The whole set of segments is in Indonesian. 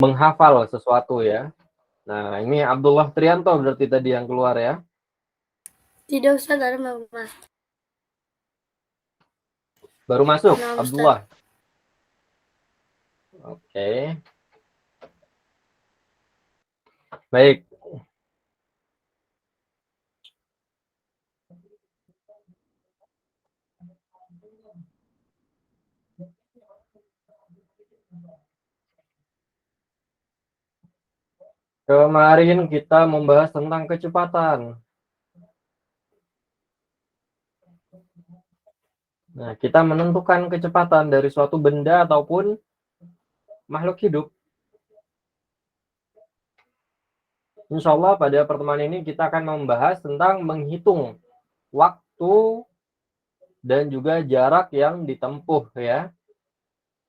menghafal sesuatu ya. Nah, ini Abdullah Trianto berarti tadi yang keluar ya. Tidak, Ustaz, ada Mama. Baru masuk, Nah, Abdullah. Oke. Baik. Kemarin kita membahas tentang kecepatan. Nah, kita menentukan kecepatan dari suatu benda ataupun makhluk hidup. Insya Allah pada pertemuan ini kita akan membahas tentang menghitung waktu dan juga jarak yang ditempuh ya.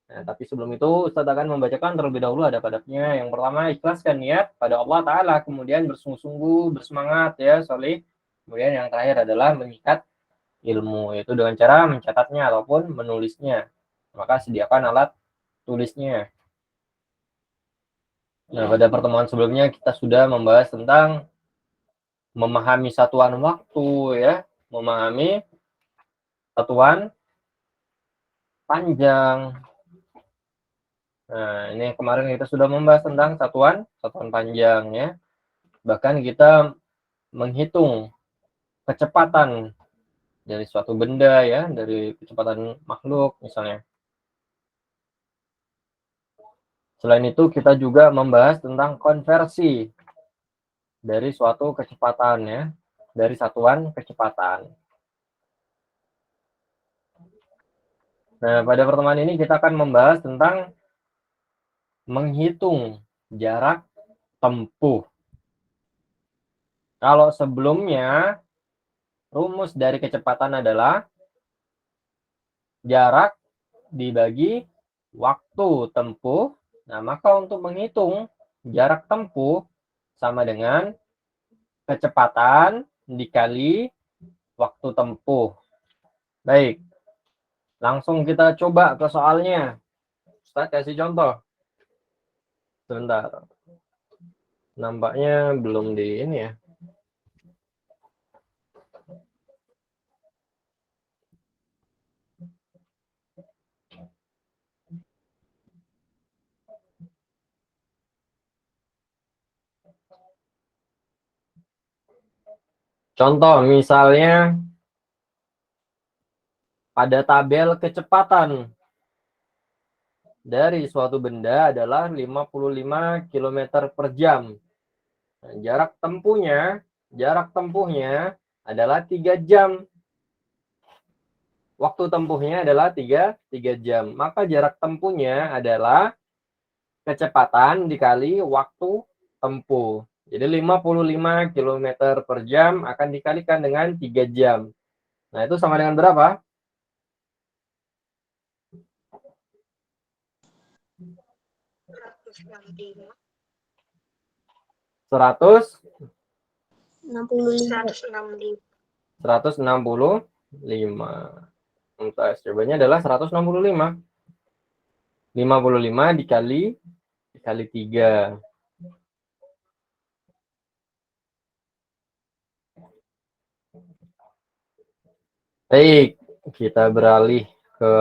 Nah, tapi sebelum itu Ustaz akan membacakan terlebih dahulu adab-adabnya. Yang pertama, ikhlaskan niat pada Allah Ta'ala. Kemudian bersungguh-sungguh, bersemangat ya, solih. Kemudian yang terakhir adalah mengikat ilmu, yaitu dengan cara mencatatnya ataupun menulisnya. Maka sediakan alat tulisnya. Nah, pada pertemuan sebelumnya kita sudah membahas tentang memahami satuan waktu ya, memahami satuan panjang. Nah, ini kemarin kita sudah membahas tentang satuan panjang ya. Bahkan kita menghitung kecepatan dari suatu benda ya, dari kecepatan makhluk misalnya. Selain itu kita juga membahas tentang konversi dari suatu kecepatan ya, dari satuan kecepatan. Nah, pada pertemuan ini kita akan membahas tentang menghitung jarak tempuh. Kalau sebelumnya rumus dari kecepatan adalah jarak dibagi waktu tempuh. Nah, maka untuk menghitung jarak tempuh sama dengan kecepatan dikali waktu tempuh. Baik, langsung kita coba ke soalnya. Ustaz kasih contoh. Sebentar. Nampaknya belum di ini ya. Contoh misalnya pada tabel kecepatan dari suatu benda adalah 55 km per jam. Nah, jarak tempuhnya adalah 3 jam. Waktu tempuhnya adalah 3 jam. Maka jarak tempuhnya adalah kecepatan dikali waktu tempuh. Jadi 55 km per jam akan dikalikan dengan 3 jam. Nah, itu sama dengan berapa? 165. Jawabannya adalah 165. 55 dikali 3. Baik, kita beralih ke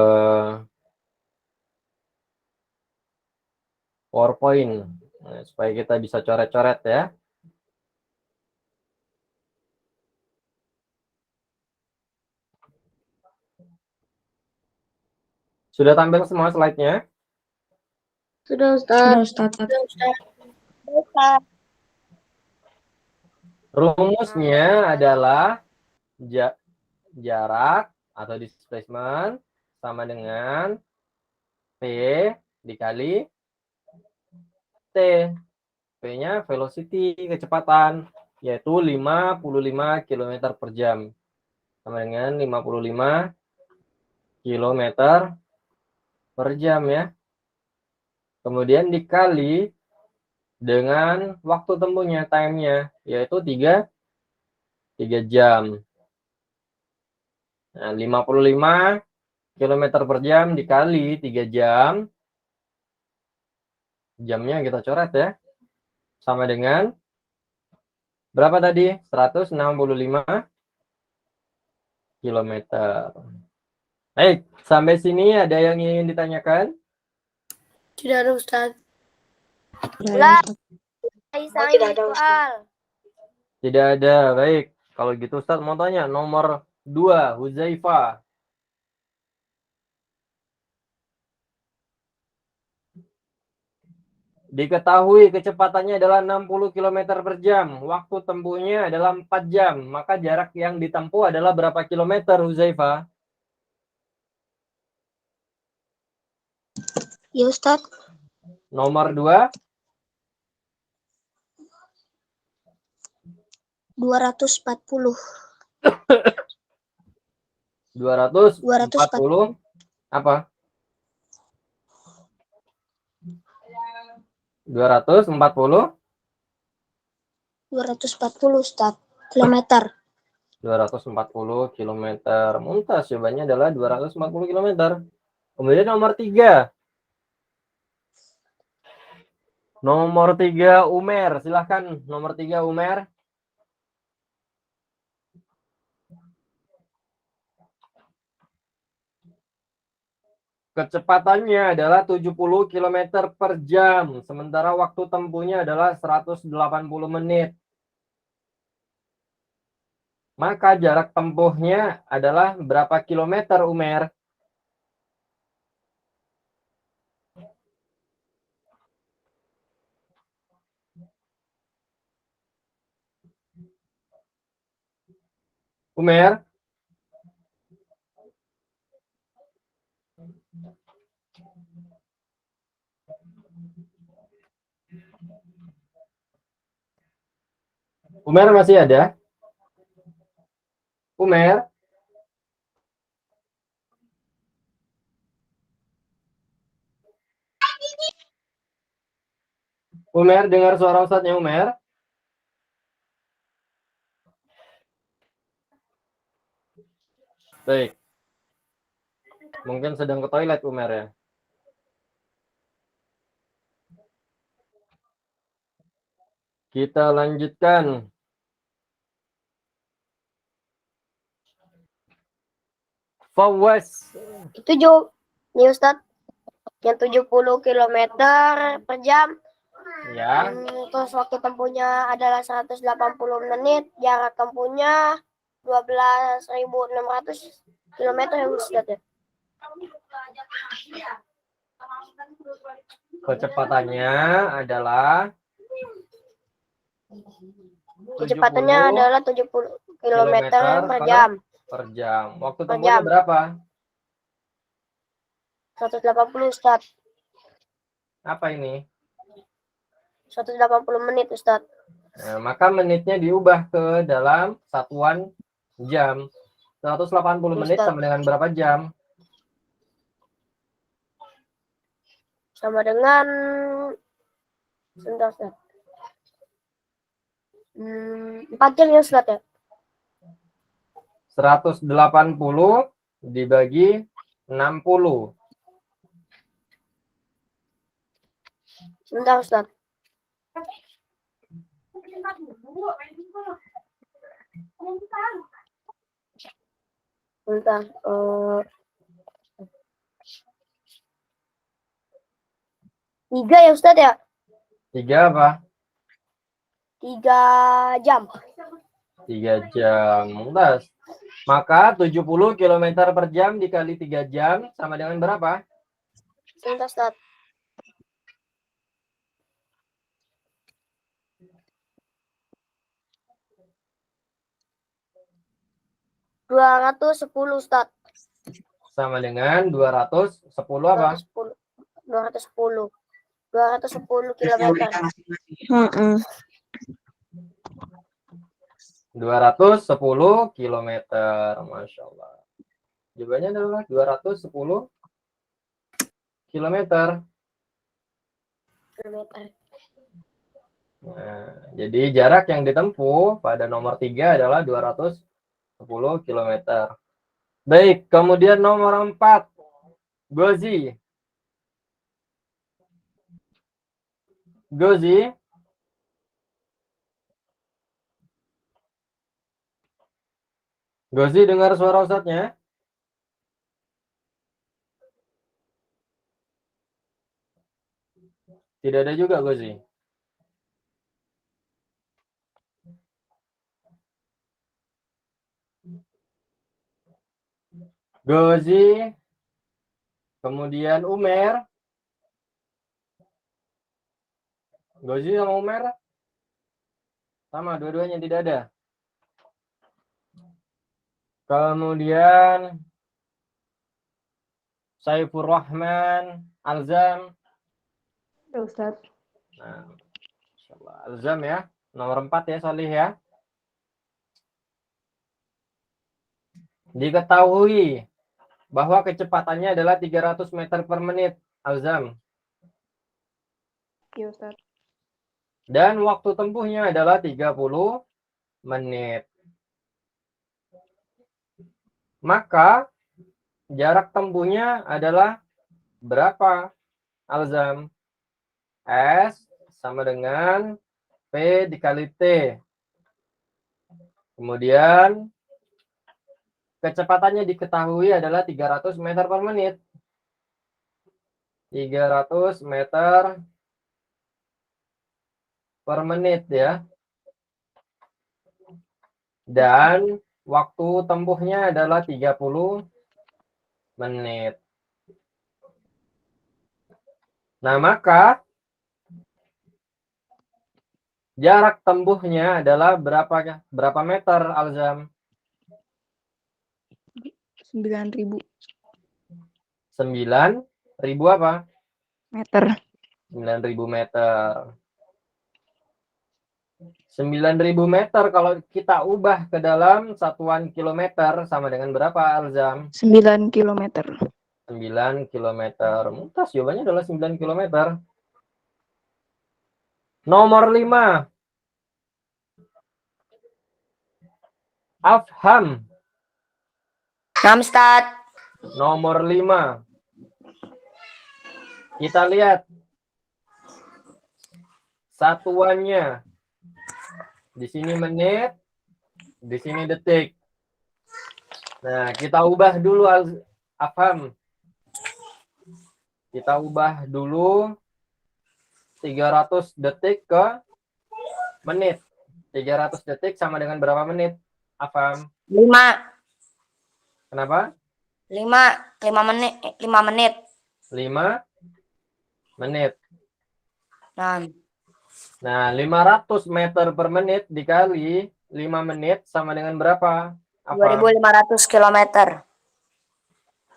PowerPoint. Nah, supaya kita bisa coret-coret ya. Sudah tampil semua slide-nya? Sudah, Ustaz. Sudah, Ustaz. Rumusnya adalah jarak atau displacement sama dengan P dikali T. P-nya velocity, kecepatan, yaitu 55 km per jam. Sama dengan 55 km per jam ya. Kemudian dikali dengan waktu tempuhnya, time-nya, yaitu 3 jam. Nah, 55 km per jam dikali 3 jam Jamnya kita coret ya. Sama dengan berapa tadi? 165 km. Baik, sampai sini ada yang ingin ditanyakan? Tidak ada Ustaz. Tidak ada Ustaz. Tidak ada. Baik, kalau gitu Ustaz mau tanya nomor 2, Huzaifah. Diketahui kecepatannya adalah 60 km per jam. Waktu tempuhnya adalah 4 jam. Maka jarak yang ditempuh adalah berapa kilometer, Huzaifah? Ya Ustaz. Nomor 2. 240. 240 apa? 240 Ustaz. Kilometer. 240 kilometer. Mumtaz, jawabannya adalah 240 kilometer. Kemudian nomor 3. Nomor 3, Umer. Silahkan, nomor 3, Umer. Kecepatannya adalah 70 km per jam. Sementara waktu tempuhnya adalah 180 menit. Maka jarak tempuhnya adalah berapa kilometer, Umer? Umer? Umer masih ada? Umer? Umer, dengar suara Ustadznya, Umer? Baik. Mungkin sedang ke toilet, Umer ya. Kita lanjutkan. Fawaz. Itu nih Ustaz. Yang 70 km per jam. Ya. Terus waktu tempuhnya adalah 180 menit. Jarak tempuhnya 12.600 km ya Ustaz ya. Kecepatannya adalah 70 km per jam. Per jam. Waktu tempuhnya berapa? 180 Ustaz. Apa ini? 180 menit Ustaz. Nah, maka menitnya diubah ke dalam satuan jam. 180 menit Ustaz. sama dengan berapa jam? Sama dengan sebentar Ustaz. 4 jam ya Ustaz ya. 180 dibagi 60. Sebentar Ustaz. Sebentar. 3 ya Ustaz ya? 3 apa? 3 jam. 3 jam. Mumtaz. Maka 70 km per jam dikali 3 jam sama dengan berapa? Sebentar Ustaz. 210 Ustaz. Sama dengan 210 apa? 210 km. 210 km. Masya Allah. Jawabannya adalah 210 km. Nah, jadi jarak yang ditempuh pada nomor 3 adalah 210 km. Baik, kemudian nomor 4. Gozi. Gozi? Gozi dengar suara Ustadznya? Tidak ada juga Gozi. Gozi, kemudian Umer. Gozi sama Umer sama, dua-duanya tidak ada. Kemudian Saifur Rahman, Alzam. Ya, Ustaz. Nah, insyaallah. Alzam ya, nomor 4 ya Salih ya. Diketahui bahwa kecepatannya adalah 300 meter per menit, Alzam. Ya, Ustaz. Dan waktu tempuhnya adalah 30 menit. Maka jarak tempuhnya adalah berapa, Alzam? S sama dengan P dikali T. Kemudian kecepatannya diketahui adalah 300 meter per menit. 300 meter per menit ya. Dan waktu tempuhnya adalah 30 menit. Nah, maka jarak tempuhnya adalah berapa meter, Alzam? 9.000 9.000 apa? meter. 9.000 meter. 9.000 meter kalau kita ubah ke dalam satuan kilometer sama dengan berapa, Alzam? 9 kilometer. 9 kilometer. Mumtaz, jawabannya adalah 9 kilometer. Nomor 5. Afham. Ustaz. Nomor 5. Kita lihat satuannya. Di sini menit, di sini detik. Nah, kita ubah dulu, Afham. Kita ubah dulu 300 detik ke menit. 300 detik sama dengan berapa menit, Afham? 5. Kenapa? 5 menit. 5 menit. 5 menit. Nah, 500 meter per menit dikali 5 menit sama dengan berapa? 2.500 kilometer.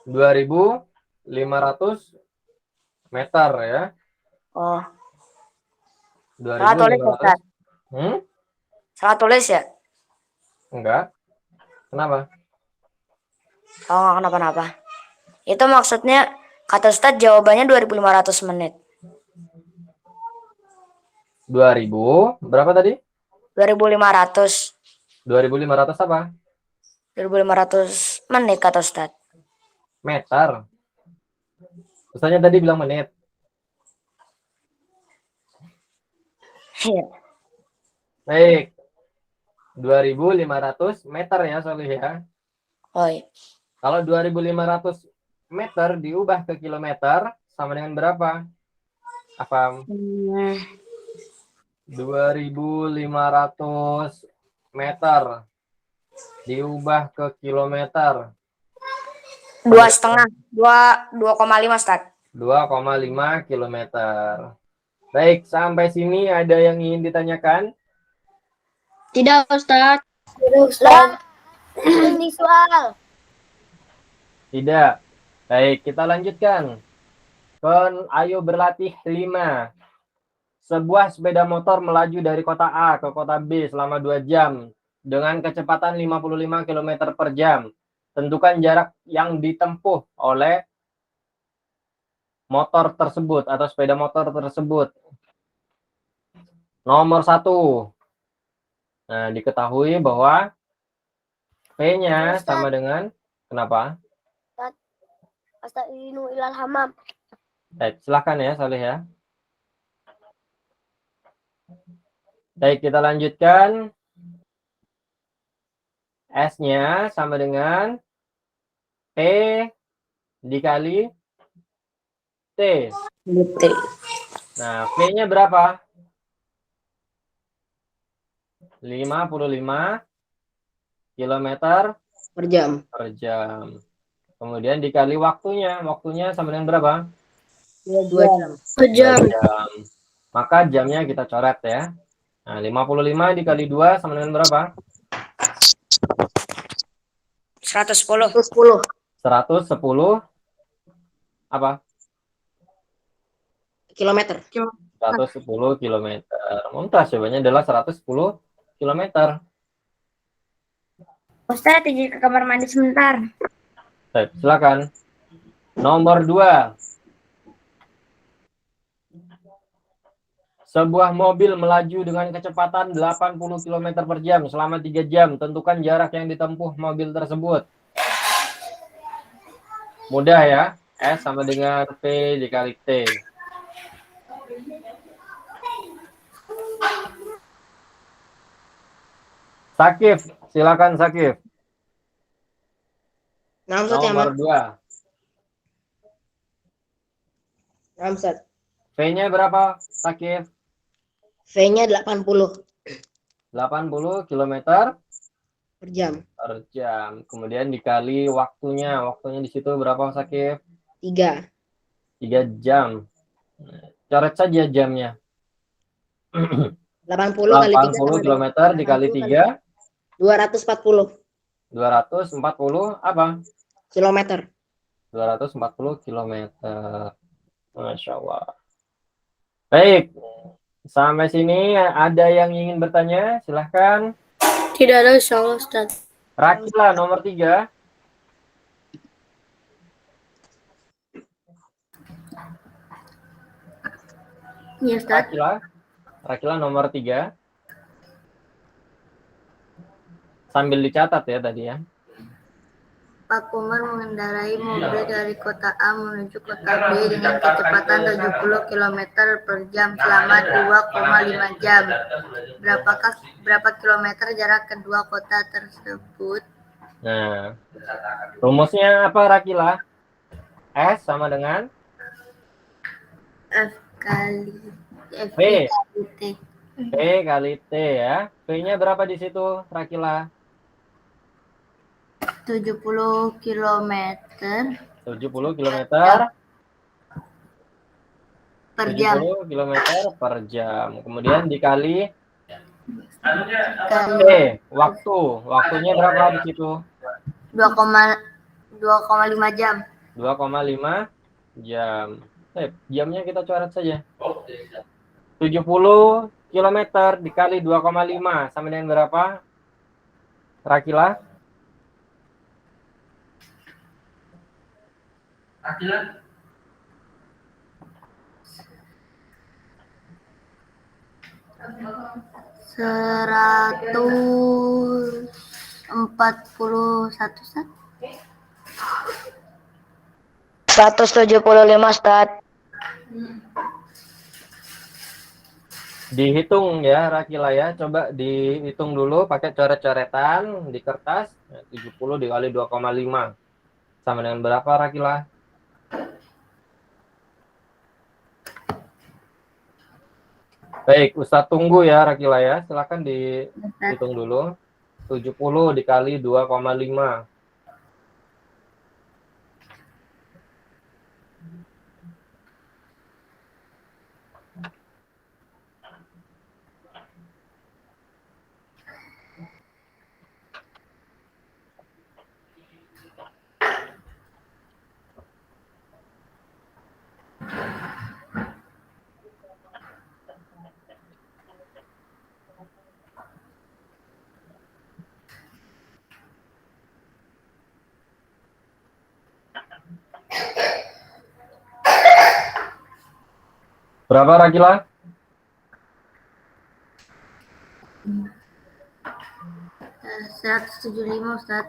2.500 meter ya. Oh. Salah tulis, 2.500. Ustaz. Salah tulis ya? Enggak. Kenapa? Oh, nggak kenapa-napa. Itu maksudnya, kata Ustaz jawabannya 2.500 menit. 2000 berapa tadi? 2.500. 2.500 apa? 2.500 menit kata Ustaz. Meter. Ustaznya tadi bilang menit. Iya. Baik. 2.500 meter ya, Solih ya. Oh, iya. Kalau 2.500 meter diubah ke kilometer sama dengan berapa? Apa? 2.500 meter diubah ke kilometer. 2,5. 2,5 Ustaz. 2,5 kilometer. Baik, sampai sini ada yang ingin ditanyakan? Tidak, Ustaz. Ini soal. Tidak. Baik, kita lanjutkan. Ayo berlatih 5. Sebuah sepeda motor melaju dari kota A ke kota B selama 2 jam dengan kecepatan 55 km per jam. Tentukan jarak yang ditempuh oleh motor tersebut atau sepeda motor tersebut. Nomor 1. Nah, diketahui bahwa P-nya sama dengan, kenapa? Astagfirullahaladzim ilal hamam. Baik, silakan ya, Salih ya. Baik, kita lanjutkan. S-nya sama dengan P dikali T. T. Nah, V-nya berapa? 55 km Per jam. per jam. Kemudian dikali waktunya. Waktunya sama dengan berapa? 2 jam. 2 jam. 2 jam. Maka jamnya kita coret ya. Nah, 55 dikali 2 sama dengan berapa? 110. 110. 110 apa? Kilometer. 110 km. Mumtaz, jawabannya adalah 110 km. Ustaz, izin ke kamar mandi sebentar. Baik, silakan. Nomor 2. Sebuah mobil melaju dengan kecepatan 80 km per jam selama 3 jam. Tentukan jarak yang ditempuh mobil tersebut. Mudah ya. S sama dengan P dikali T. Sakif, silakan Sakif. Nomor 2. V-nya berapa, Sakif? V-nya 80 80 km per jam. per jam. Kemudian dikali waktunya. Waktunya di situ berapa, Sakif? 3. 3 jam. Coret saja jamnya. 80 kali 3 80 km dikali 3. 240 240 apa? kilometer. 240 km. Masya Allah. Baik. Sampai sini ada yang ingin bertanya? Silahkan. Tidak ada insyaallah Ustaz. Rakila nomor 3. Iya Ustaz. Rakila nomor 3. Sambil dicatat ya tadi ya. Pak Umar mengendarai mobil dari kota A menuju kota B dengan kecepatan 70 km per jam selama 2,5 jam. Berapa kilometer jarak kedua kota tersebut? Nah, rumusnya apa Rakila? S sama dengan F kali V. kali T. V kali T ya. V-nya berapa di situ Rakila? 70 km 70 km per jam. 70 km per jam. Kemudian dikali Kali T, waktunya berapa di situ? 2,5 jam. 2,5 jam. Jamnya kita coret saja. 70 km dikali 2,5 sama dengan berapa? Rakila? 141 Ustaz. 175 Ustaz. Dihitung ya Rakila ya. Coba dihitung dulu pakai coret-coretan di kertas. 70 dikali 2,5 sama dengan berapa Rakila? Baik, Ustadz tunggu ya Rakila ya. Silakan dihitung dulu. 70 dikali 2,5. Berapa Rakila? 175 Ustaz.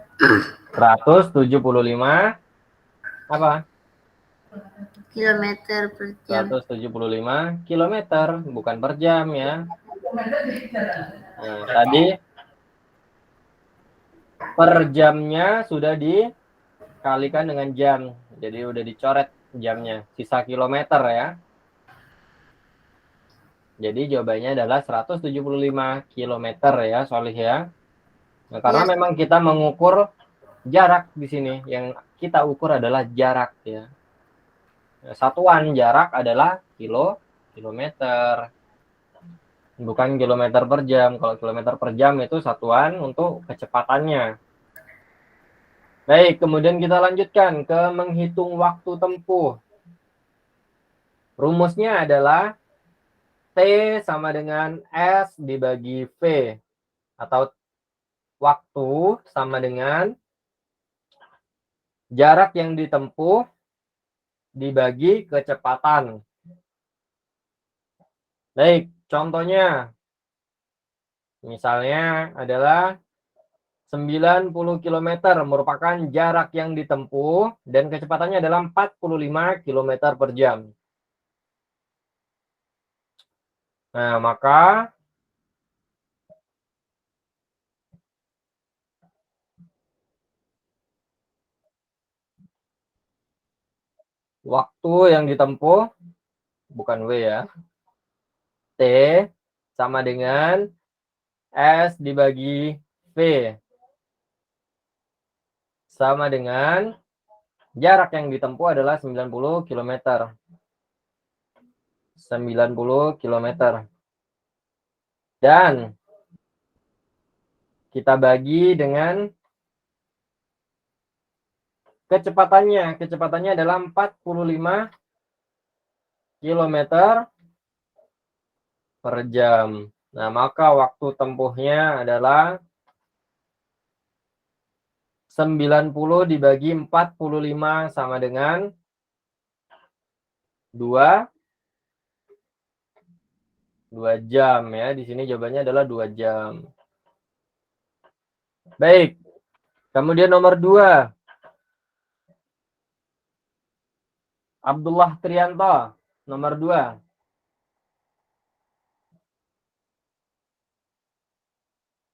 175 apa? Kilometer per jam. 175 km, bukan per jam ya. Nah, tadi per jamnya sudah dikalikan dengan jam. Jadi udah dicoret jamnya. Sisa kilometer ya. Jadi jawabannya adalah 175 km ya, Solih ya. Nah, karena Iya. memang kita mengukur jarak di sini. Yang kita ukur adalah jarak ya. Satuan jarak adalah kilometer. Bukan kilometer per jam. Kalau kilometer per jam itu satuan untuk kecepatannya. Baik, kemudian kita lanjutkan ke menghitung waktu tempuh. Rumusnya adalah T sama dengan S dibagi V. Atau waktu sama dengan jarak yang ditempuh dibagi kecepatan. Baik, contohnya. Misalnya adalah 90 km merupakan jarak yang ditempuh dan kecepatannya adalah 45 km per jam. Nah, maka waktu yang ditempuh, bukan W ya, T sama dengan S dibagi V. Sama dengan jarak yang ditempuh adalah 90 km. 90 km. Dan kita bagi dengan kecepatannya. Kecepatannya adalah 45 km per jam. Nah, maka waktu tempuhnya adalah 90 dibagi 45 sama dengan 2 jam ya. Di sini jawabannya adalah 2 jam. Baik. Kemudian nomor 2. Abdullah Trianto, nomor 2.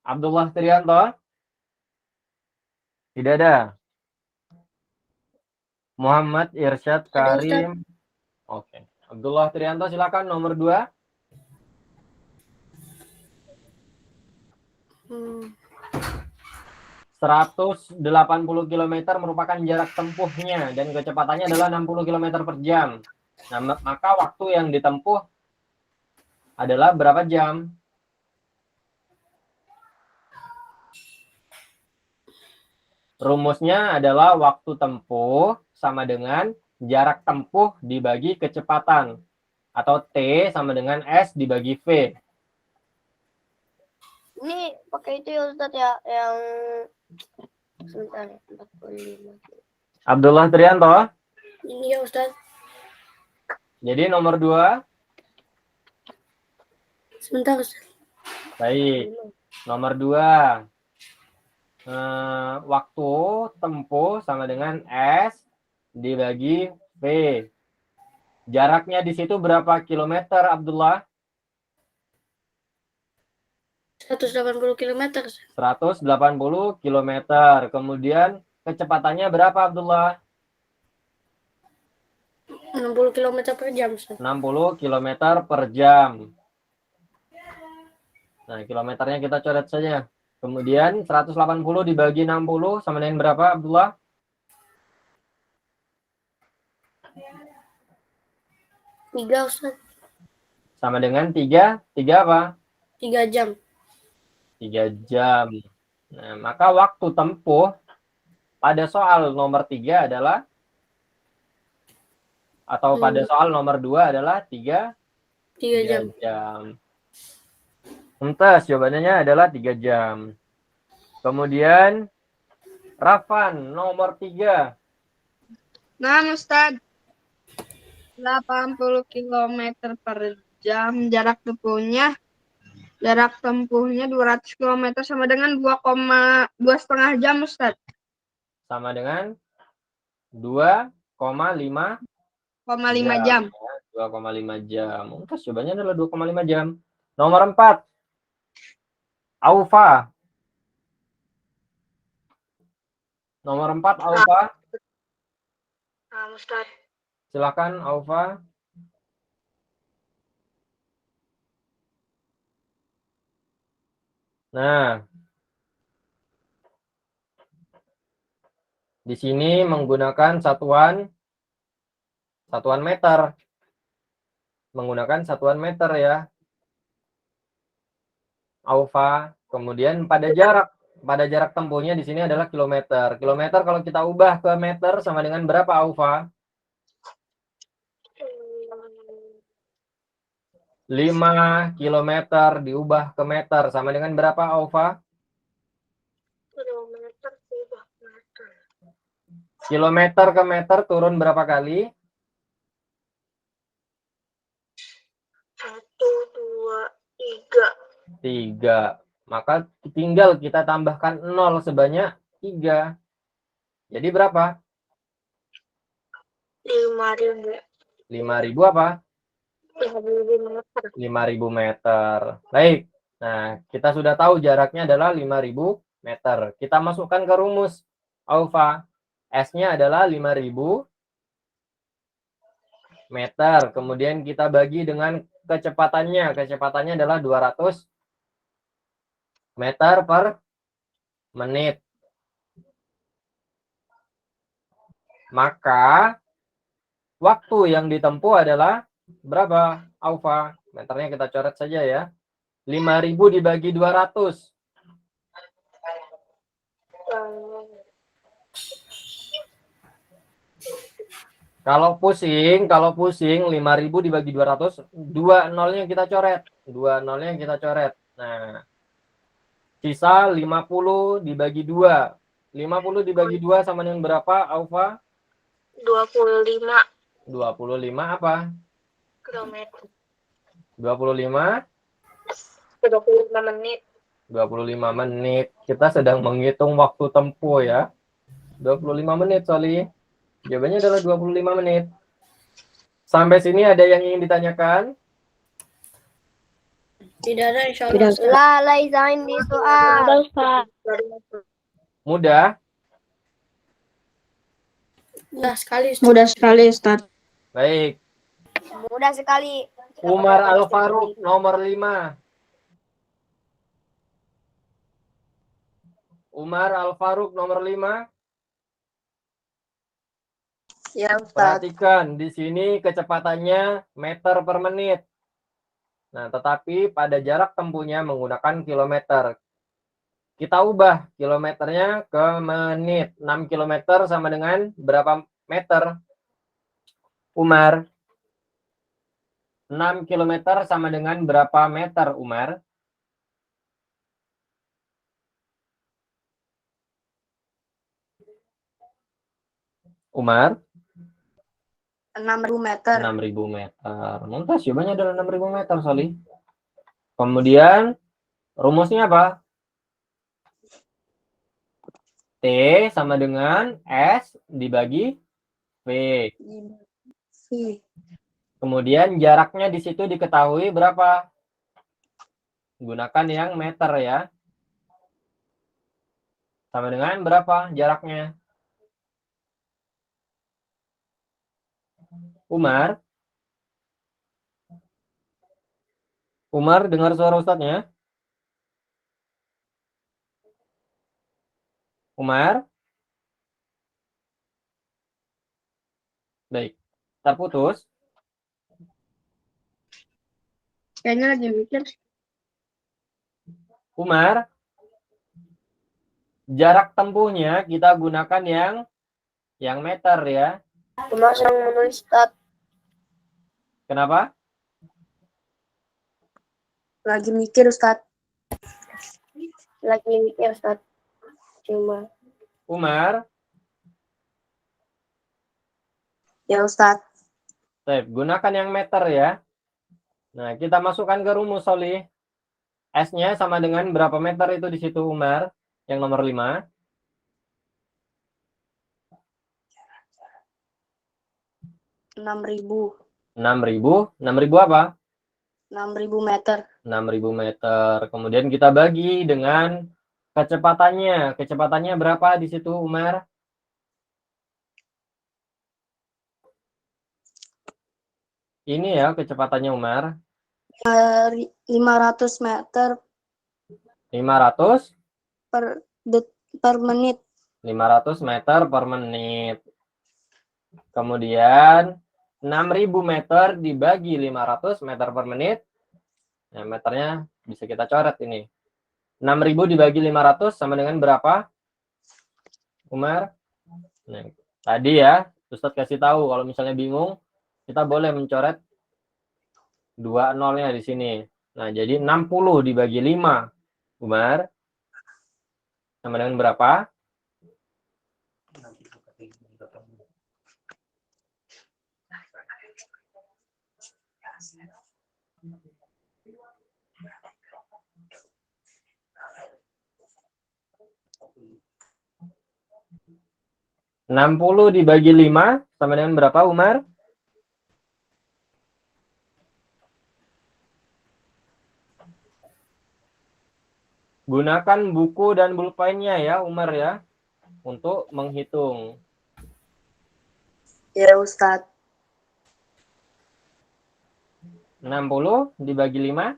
Abdullah Trianto? Tidak ada. Muhammad Irsyad Karim. Oke. Abdullah Trianto silakan nomor 2. 180 km merupakan jarak tempuhnya dan kecepatannya adalah 60 km per jam. Nah, maka waktu yang ditempuh adalah berapa jam? Rumusnya adalah waktu tempuh sama dengan jarak tempuh dibagi kecepatan. Atau T sama dengan S dibagi V. Ini pakai itu ya Ustadz ya, yang sebentar ya, 45. Abdullah Trianto. Ini ya Ustadz. Jadi nomor 2. Sebentar Ustadz. Baik. Nomor 2. Waktu tempuh sama dengan S dibagi V. Jaraknya di situ berapa kilometer, Abdullah? 180 km. 180 km. Kemudian kecepatannya berapa, Abdullah? 60 km per jam. 60 km per jam. Nah, kilometernya kita coret saja. Kemudian 180 dibagi 60 sama dengan berapa, Abdullah? 3 Ustaz. Sama dengan 3 apa? 3 jam. 3 jam. Nah, maka waktu tempuh pada soal nomor 3 adalah, atau pada soal nomor 2 adalah 3 jam. Entas, jawabannya adalah 3 jam. Kemudian Rafan nomor 3. Nah, Ustaz. 80 km per jam jarak tempuhnya 200 km sama dengan 2,5 jam, Ustaz. Sama dengan 2,5 jam. 2,5 jam. Entas, jawabannya adalah 2,5 jam. Nomor 4. Aufa. Nomor 4, Aufa. Ustaz. Silakan, Aufa. Nah, di sini menggunakan satuan meter. Menggunakan satuan meter ya. Aufa. Kemudian pada jarak tempuhnya di sini adalah kilometer. Kilometer kalau kita ubah ke meter sama dengan berapa, Aufa? 5 kilometer diubah ke meter sama dengan berapa, Aufa? Kilometer diubah meter. Kilometer ke meter turun berapa kali? 1, 2, 3. 3. Maka tinggal kita tambahkan 0 sebanyak 3. Jadi berapa? 5.000. 5.000 apa? 5.000 meter. 5.000 meter. Baik. Nah, kita sudah tahu jaraknya adalah 5.000 meter. Kita masukkan ke rumus, Aufa. S-nya adalah 5.000 meter. Kemudian kita bagi dengan kecepatannya. Kecepatannya adalah 200 meter per menit. Maka waktu yang ditempuh adalah berapa, Aufa? Meternya kita coret saja ya. 5.000 dibagi 200. Kalau pusing 5.000 dibagi 200, 2 nolnya kita coret. 2 nolnya kita coret. Nah, sisa 50 dibagi 2. 50 dibagi 2 sama dengan berapa, Aufa? 25 25 apa? kilometer. 25 menit. 25 menit. Kita sedang menghitung waktu tempuh ya. 25 menit, Soli. Jawabannya adalah 25 menit. Sampai sini ada yang ingin ditanyakan? Tidak ada, insyaallah. La laisa indi soal. Mudah? Mudah sekali, Ustaz. Baik. Mudah sekali. Umar Al-Faruq nomor 5. Umar Al-Faruq nomor 5. Ya, Ustaz. Perhatikan, di sini kecepatannya meter per menit. Nah, tetapi pada jarak tempuhnya menggunakan kilometer. Kita ubah kilometernya ke menit. 6 kilometer sama dengan berapa meter? Umar. 6 kilometer sama dengan berapa meter, Umar? Umar? 6.000 meter. 6.000 meter. Mungkin jawabannya adalah 6.000 meter, Soli. Kemudian rumusnya apa? T sama dengan S dibagi V. Kemudian jaraknya di situ diketahui berapa? Gunakan yang meter ya. Sama dengan berapa jaraknya? Umar? Umar, dengar suara Ustadznya? Umar? Baik. Terputus. Kayaknya lagi mikir. Umar? Jarak tempuhnya kita gunakan yang meter ya. Cuma sedang menulis, Ustaz. Kenapa? Lagi mikir, Ustaz. Lagi mikir, Ustaz. Cuma. Umar? Ya, Ustaz. Baik, gunakan yang meter ya. Nah, kita masukkan ke rumus, Soli. S-nya sama dengan berapa meter itu di situ, Umar? Yang nomor 5. 6.000. 6.000. 6.000 apa? 6.000 meter. 6.000 meter. Kemudian kita bagi dengan kecepatannya. Kecepatannya berapa di situ, Umar? Ini ya kecepatannya, Umar. 500 meter 500 per menit. 500 meter per menit. Kemudian 6.000 meter dibagi 500 meter per menit. Nah, meternya bisa kita coret ini. 6.000 dibagi 500 sama dengan berapa? Umar? Nah, tadi ya, Ustadz kasih tahu kalau misalnya bingung, kita boleh mencoret 2 nolnya di sini. Nah, jadi 60 dibagi 5. Umar? Sama dengan berapa? Enam puluh dibagi 5 sama dengan berapa, Umar? Gunakan buku dan pulpennya ya, Umar ya, untuk menghitung. Ya, Ustadz. 60 dibagi 5.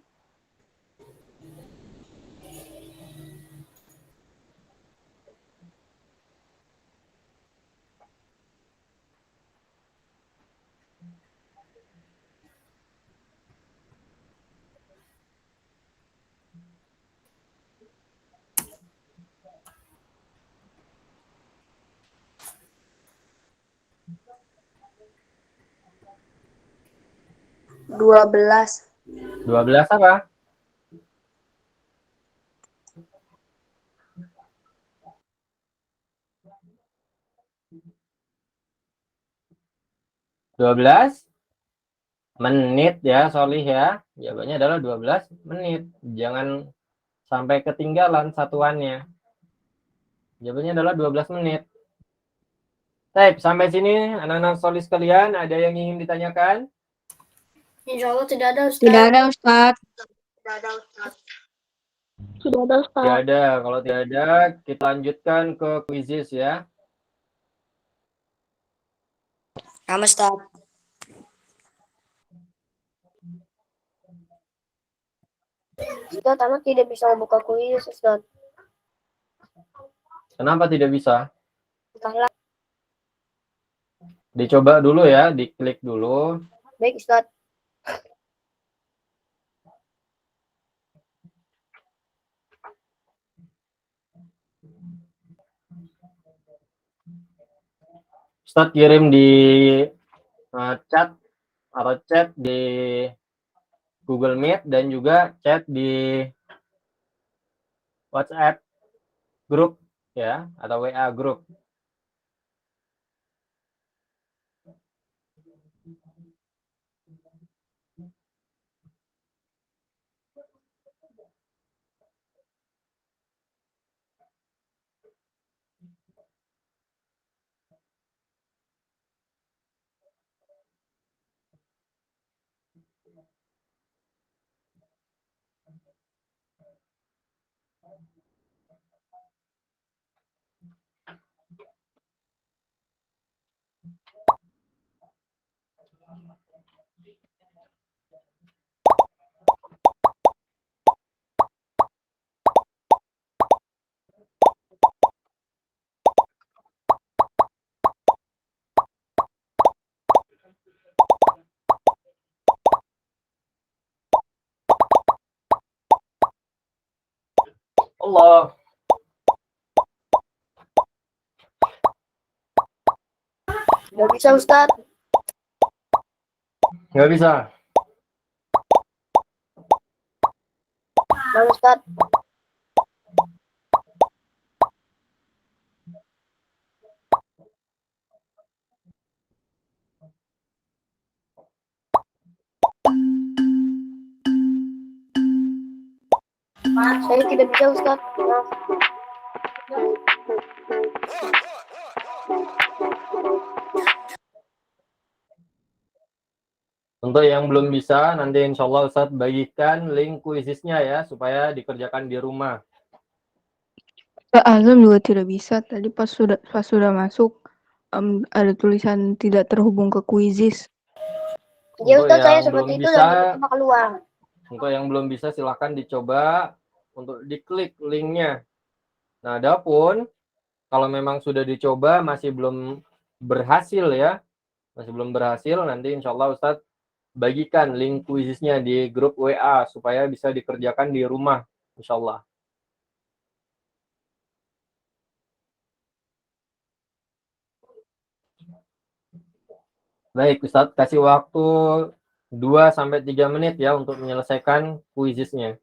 Dua belas 12 apa? menit ya, Solih ya. Jawabannya adalah 12 menit. Jangan sampai ketinggalan satuannya. Jawabannya adalah 12 menit. Baik, sampai sini anak-anak Solih sekalian, ada yang ingin ditanyakan? Insya Allah tidak ada, Ustaz. Tidak ada, Ustadz. Tidak ada, Ustaz. Tidak ada, Tidak Ustadz. ada. Kalau tidak ada, kita lanjutkan ke kuisis ya. Nama Ustadz. Ustaz, anak tidak bisa membuka kuis, Ustaz. Kenapa tidak bisa? Entahlah. Dicoba dulu ya, diklik dulu. Baik, Ustaz. Ustadz kirim di chat atau chat di Google Meet dan juga chat di WhatsApp grup ya, atau WA grup. Allah. Nggak bisa, Ustaz. Nggak bisa. Bang Ustaz. Saya tidak bisa, Ustaz. Untuk yang belum bisa, nanti insya Allah Ustadz bagikan link kuisisnya ya, supaya dikerjakan di rumah. Azam juga tidak bisa. Tadi pas sudah masuk ada tulisan tidak terhubung ke Quizizz. Ya Untuk Ustaz, saya yang belum seperti itu bisa, dan tiba-tiba keluar. untuk yang belum bisa silahkan dicoba untuk diklik linknya. Nah, adapun kalau memang sudah dicoba masih belum berhasil ya, nanti insya Allah Ustadz bagikan link kuisisnya di grup WA supaya bisa dikerjakan di rumah, insya Allah. Baik, Ustadz kasih waktu 2-3 menit ya untuk menyelesaikan kuisisnya.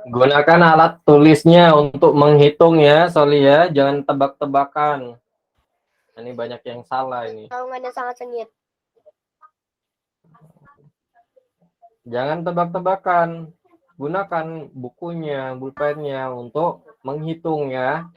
Gunakan alat tulisnya untuk menghitung ya, Soli ya, jangan tebak-tebakan. Ini banyak yang salah ini. Naungannya sangat sengit. Jangan tebak-tebakan. Gunakan bukunya, pulpennya untuk menghitung ya.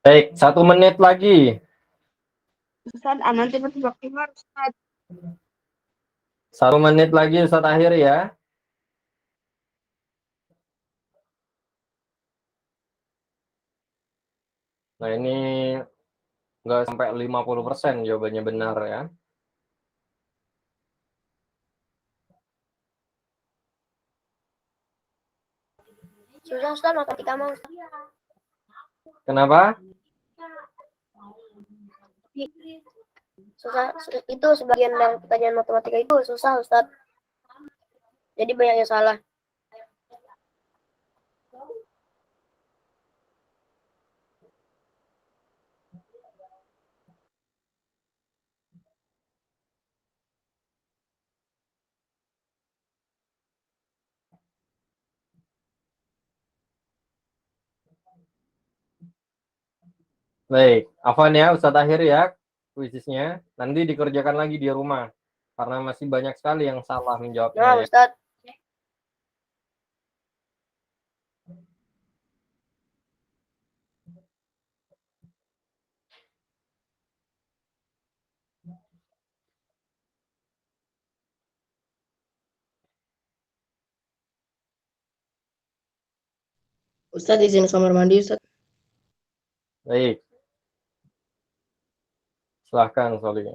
Baik, 1 menit lagi. Ustaz, aman tiba-tiba keluar, Ustaz. 1 menit lagi Ustadz akhir ya. Nah ini nggak sampai 50% jawabannya benar ya. Susah Ustaz matematika mau. Kenapa? Susah, itu sebagian dari pertanyaan matematika itu susah Ustaz. Jadi banyak yang salah. Baik, Afwan ya, Ustadz akhir ya kuisisnya. Nanti dikerjakan lagi di rumah. Karena masih banyak sekali yang salah menjawabnya Nah, ya. Ustadz. Ustadz izin kamar mandi, Ustadz. Baik. Silahkan Soli.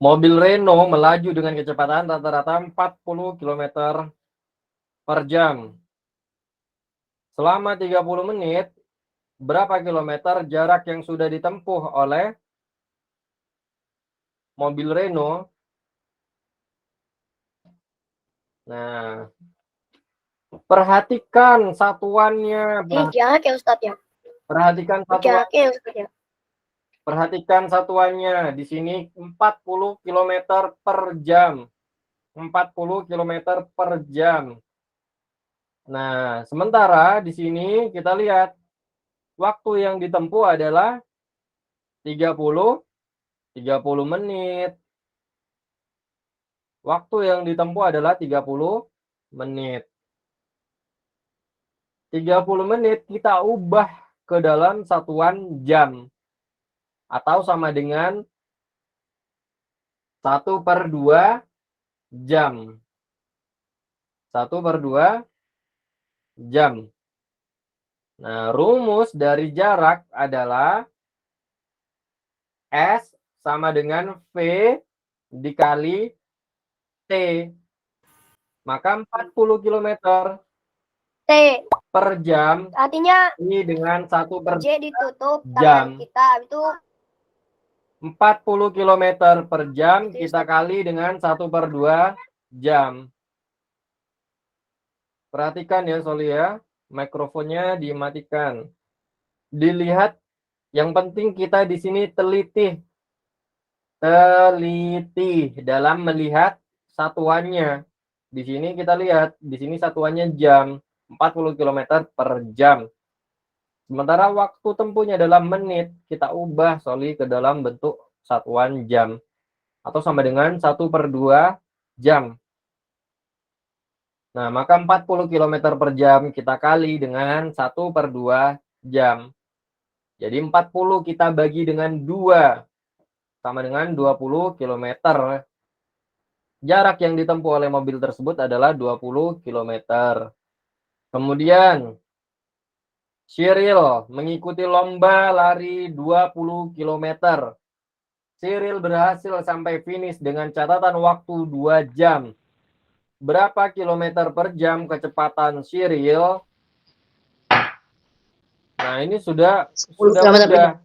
Mobil Renault melaju dengan kecepatan rata-rata 40 km per jam. Selama 30 menit, berapa kilometer jarak yang sudah ditempuh oleh mobil Renault? Nah, perhatikan satuannya. Jarak ya Ustadz ya. Perhatikan satuan. Jarak ya Ustadz ya. Perhatikan satuannya. Di sini 40 km per jam. 40 km per jam. Nah, sementara di sini kita lihat waktu yang ditempuh adalah 30 menit. Waktu yang ditempuh adalah 30 menit. 30 menit kita ubah ke dalam satuan jam. Atau sama dengan 1/2 jam. 1/2 jam. Nah, rumus dari jarak adalah S sama dengan V dikali T. Maka 40 km T. per jam Artinya ini dengan 1/2 J ditutup jam. tangan kita itu 40 km per jam kita kali dengan 1/2 jam. Perhatikan ya Soli ya, mikrofonnya dimatikan. Dilihat, yang penting kita di sini teliti dalam melihat satuannya. Di sini kita lihat, di sini satuannya jam, 40 km per jam. Sementara waktu tempuhnya dalam menit, kita ubah Soli ke dalam bentuk satuan jam. Atau sama dengan 1/2 jam. Nah, maka 40 km per jam kita kali dengan 1/2 jam. Jadi 40 kita bagi dengan 2. Sama dengan 20 km. Jarak yang ditempuh oleh mobil tersebut adalah 20 km. Kemudian, Cyril mengikuti lomba lari 20 km. Cyril berhasil sampai finish dengan catatan waktu 2 jam. Berapa kilometer per jam kecepatan Cyril? Nah, ini sudah mudah.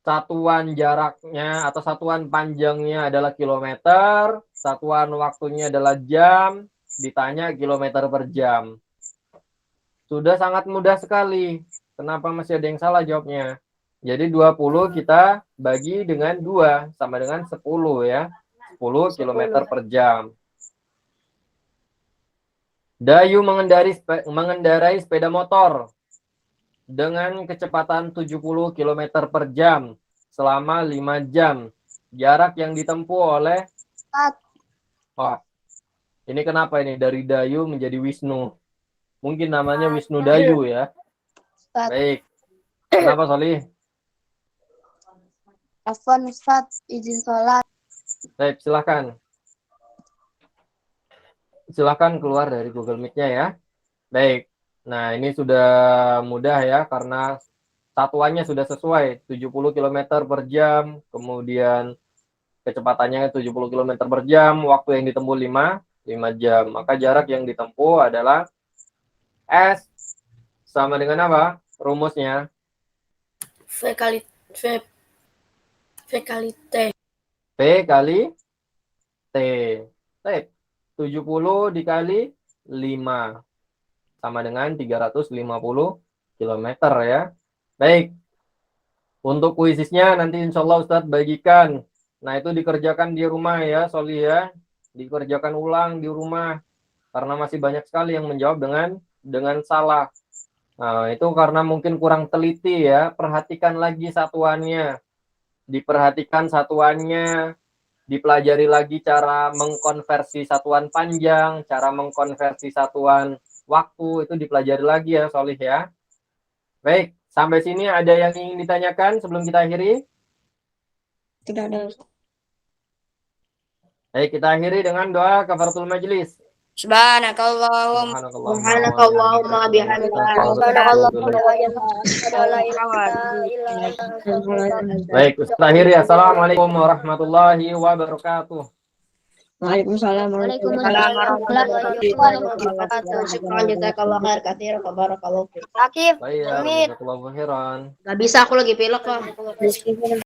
Satuan jaraknya atau satuan panjangnya adalah kilometer, satuan waktunya adalah jam, ditanya kilometer per jam. Sudah sangat mudah sekali. Kenapa masih ada yang salah jawabnya? Jadi 20 kita bagi dengan 2 sama dengan 10 ya. 10 km per jam. Dayu mengendarai sepeda motor dengan kecepatan 70 km per jam selama 5 jam. Jarak yang ditempuh oleh... Wah, ini kenapa ini dari Dayu menjadi Wisnu? Mungkin namanya Wisnu Dayu ya. Baik. Kenapa Soli? Afwan Ustadz, izin sholat. Baik, silahkan. Silahkan keluar dari Google Meet-nya ya. Baik. Nah, ini sudah mudah ya, karena satuannya sudah sesuai. 70 km per jam, kemudian kecepatannya 70 km per jam, waktu yang ditempuh 5 jam. Maka jarak yang ditempuh adalah S sama dengan apa? Rumusnya? V kali T. P kali T. Baik. 70 dikali 5. Sama dengan 350 km ya. Baik. Untuk kuisisnya nanti insya Allah Ustadz bagikan. Nah, itu dikerjakan di rumah ya, Soli ya. Dikerjakan ulang di rumah. Karena masih banyak sekali yang menjawab dengan dengan salah. Nah, itu karena mungkin kurang teliti ya. Perhatikan lagi satuannya. Diperhatikan satuannya, dipelajari lagi cara mengkonversi satuan panjang, cara mengkonversi satuan waktu, itu dipelajari lagi ya, Solih ya. Baik, sampai sini ada yang ingin ditanyakan sebelum kita akhiri? Tidak ada. Baik, kita akhiri dengan doa kafaratul majelis. Subhanakallahumma Subhanakallahumma bihamdika. Baik, Ustaz akhiri. Assalamualaikum warahmatullahi wabarakatuh. Waalaikumsalam warahmatullahi wabarakatuh. Syukran jazakallahu khair katsir barakallahu fiik. Akif, Baik, jazakallahu khairan. Gak bisa, aku lagi pilek kok.